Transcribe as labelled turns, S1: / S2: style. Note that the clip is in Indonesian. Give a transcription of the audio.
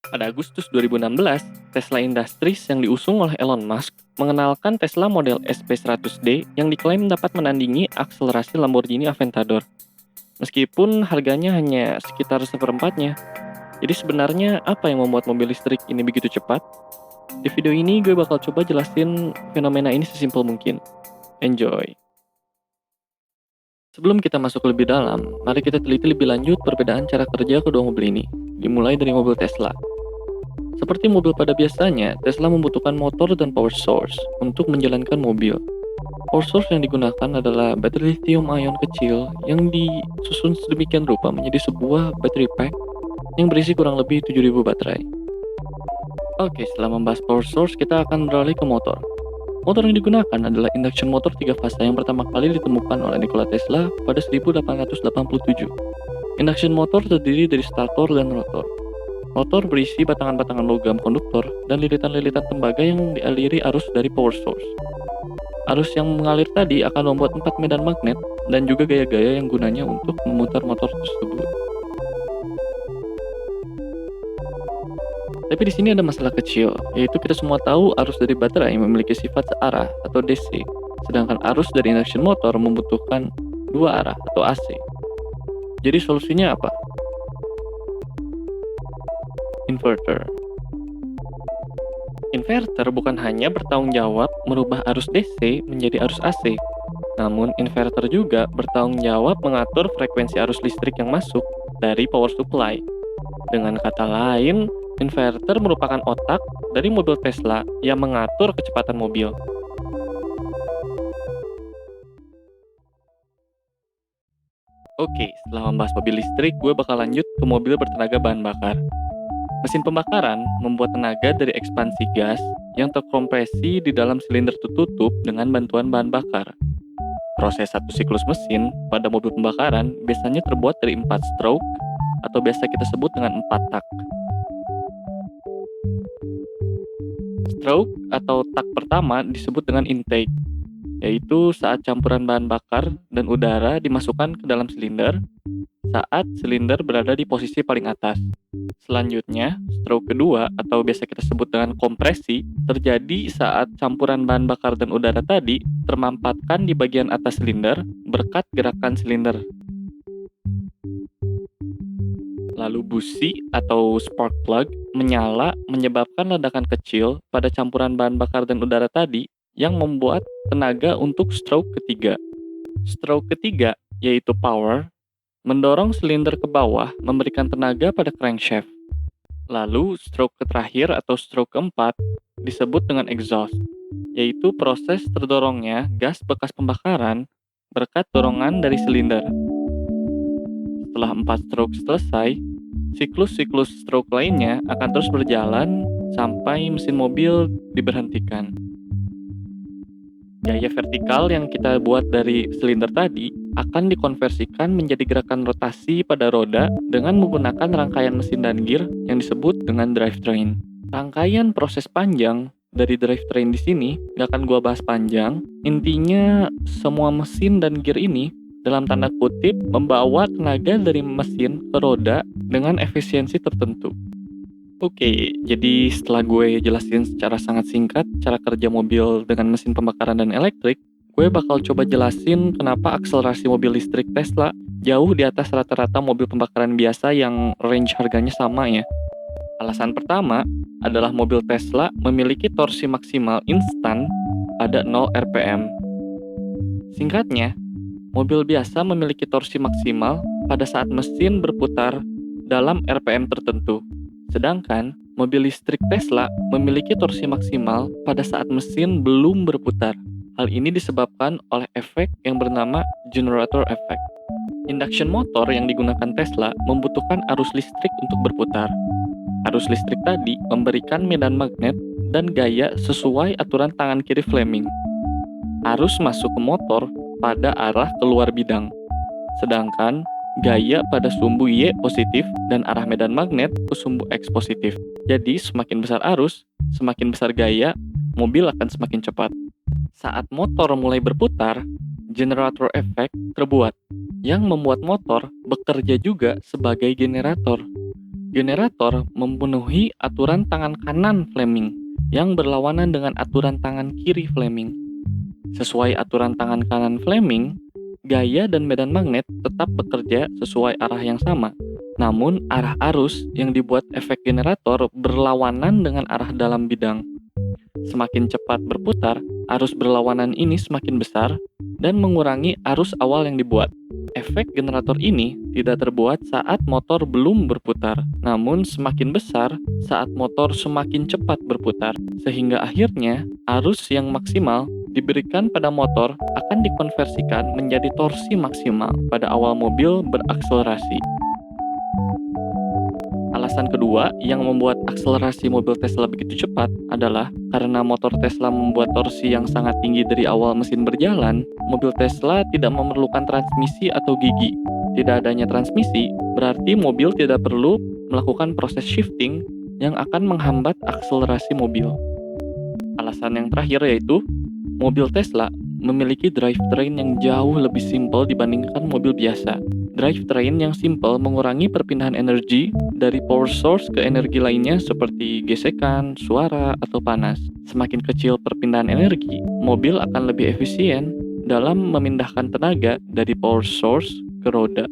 S1: Pada Agustus 2016, Tesla Industries yang diusung oleh Elon Musk mengenalkan Tesla model SP100D yang diklaim dapat menandingi akselerasi Lamborghini Aventador. Meskipun harganya hanya sekitar seperempatnya. Jadi sebenarnya apa yang membuat mobil listrik ini begitu cepat? Di video ini gue bakal coba jelasin fenomena ini sesimpel mungkin. Enjoy! Sebelum kita masuk lebih dalam, mari kita teliti lebih lanjut perbedaan cara kerja kedua mobil ini. Dimulai dari mobil Tesla. Seperti mobil pada biasanya, Tesla membutuhkan motor dan power source untuk menjalankan mobil. Power source yang digunakan adalah baterai lithium-ion kecil yang disusun sedemikian rupa menjadi sebuah battery pack yang berisi kurang lebih 7.000 baterai. Oke, setelah membahas power source, kita akan beralih ke motor. Motor yang digunakan adalah induction motor 3 fasa yang pertama kali ditemukan oleh Nikola Tesla pada 1887. Induction motor terdiri dari stator dan rotor. Rotor berisi batangan-batangan logam konduktor dan lilitan-lilitan tembaga yang dialiri arus dari power source. Arus yang mengalir tadi akan membuat 4 medan magnet dan juga gaya-gaya yang gunanya untuk memutar motor tersebut. Tapi di sini ada masalah kecil, yaitu kita semua tahu arus dari baterai memiliki sifat searah atau DC, sedangkan arus dari induction motor membutuhkan dua arah atau AC. Jadi solusinya apa? Inverter. Inverter bukan hanya bertanggung jawab merubah arus DC menjadi arus AC, namun inverter juga bertanggung jawab mengatur frekuensi arus listrik yang masuk dari power supply. Dengan kata lain, inverter merupakan otak dari mobil Tesla yang mengatur kecepatan mobil. Oke, setelah membahas mobil listrik, gue bakal lanjut ke mobil bertenaga bahan bakar. Mesin pembakaran membuat tenaga dari ekspansi gas yang terkompresi di dalam silinder tertutup dengan bantuan bahan bakar. Proses satu siklus mesin pada mobil pembakaran biasanya terbuat dari 4 stroke atau biasa kita sebut dengan 4 tak. Stroke atau tak pertama disebut dengan intake, yaitu saat campuran bahan bakar dan udara dimasukkan ke dalam silinder saat silinder berada di posisi paling atas. Selanjutnya, stroke kedua atau biasa kita sebut dengan kompresi terjadi saat campuran bahan bakar dan udara tadi termampatkan di bagian atas silinder berkat gerakan silinder. Lalu busi atau spark plug menyala menyebabkan ledakan kecil pada campuran bahan bakar dan udara tadi yang membuat tenaga untuk stroke ketiga. Stroke ketiga, yaitu power, mendorong silinder ke bawah memberikan tenaga pada crankshaft. Lalu stroke terakhir atau stroke keempat disebut dengan exhaust, yaitu proses terdorongnya gas bekas pembakaran berkat dorongan dari silinder. Setelah 4 stroke selesai, siklus-siklus stroke lainnya akan terus berjalan sampai mesin mobil diberhentikan. Gaya vertikal yang kita buat dari silinder tadi akan dikonversikan menjadi gerakan rotasi pada roda dengan menggunakan rangkaian mesin dan gear yang disebut dengan drivetrain. Rangkaian proses panjang dari drivetrain di sini gak akan gua bahas panjang. Intinya semua mesin dan gear ini dalam tanda kutip membawa tenaga dari mesin ke roda dengan efisiensi tertentu. Oke, jadi setelah gue jelasin secara sangat singkat cara kerja mobil dengan mesin pembakaran dan elektrik, gue bakal coba jelasin kenapa akselerasi mobil listrik Tesla jauh di atas rata-rata mobil pembakaran biasa yang range harganya sama ya. Alasan pertama adalah mobil Tesla memiliki torsi maksimal instan pada 0 rpm. Singkatnya, mobil biasa memiliki torsi maksimal pada saat mesin berputar dalam rpm tertentu. Sedangkan mobil listrik Tesla memiliki torsi maksimal pada saat mesin belum berputar. Hal ini disebabkan oleh efek yang bernama generator effect. Induction motor yang digunakan Tesla membutuhkan arus listrik untuk berputar. Arus listrik tadi memberikan medan magnet dan gaya sesuai aturan tangan kiri Fleming. Arus masuk ke motor pada arah keluar bidang. Sedangkan gaya pada sumbu Y positif dan arah medan magnet ke sumbu X positif. Jadi semakin besar arus, semakin besar gaya, mobil akan semakin cepat. Saat motor mulai berputar, generator effect terbuat, yang membuat motor bekerja juga sebagai generator. Generator memenuhi aturan tangan kanan Fleming yang berlawanan dengan aturan tangan kiri Fleming. Sesuai aturan tangan kanan Fleming, gaya dan medan magnet tetap bekerja sesuai arah yang sama. Namun, arah arus yang dibuat efek generator berlawanan dengan arah dalam bidang. Semakin cepat berputar, arus berlawanan ini semakin besar dan mengurangi arus awal yang dibuat. Efek generator ini tidak terbuat saat motor belum berputar, namun semakin besar saat motor semakin cepat berputar, sehingga akhirnya arus yang maksimal diberikan pada motor akan dikonversikan menjadi torsi maksimal pada awal mobil berakselerasi. Alasan kedua yang membuat akselerasi mobil Tesla begitu cepat adalah karena motor Tesla membuat torsi yang sangat tinggi dari awal mesin berjalan, mobil Tesla tidak memerlukan transmisi atau gigi. Tidak adanya transmisi berarti mobil tidak perlu melakukan proses shifting yang akan menghambat akselerasi mobil. Alasan yang terakhir yaitu mobil Tesla memiliki drivetrain yang jauh lebih simpel dibandingkan mobil biasa. Drivetrain yang simpel mengurangi perpindahan energi dari power source ke energi lainnya seperti gesekan, suara, atau panas. Semakin kecil perpindahan energi, mobil akan lebih efisien dalam memindahkan tenaga dari power source ke roda.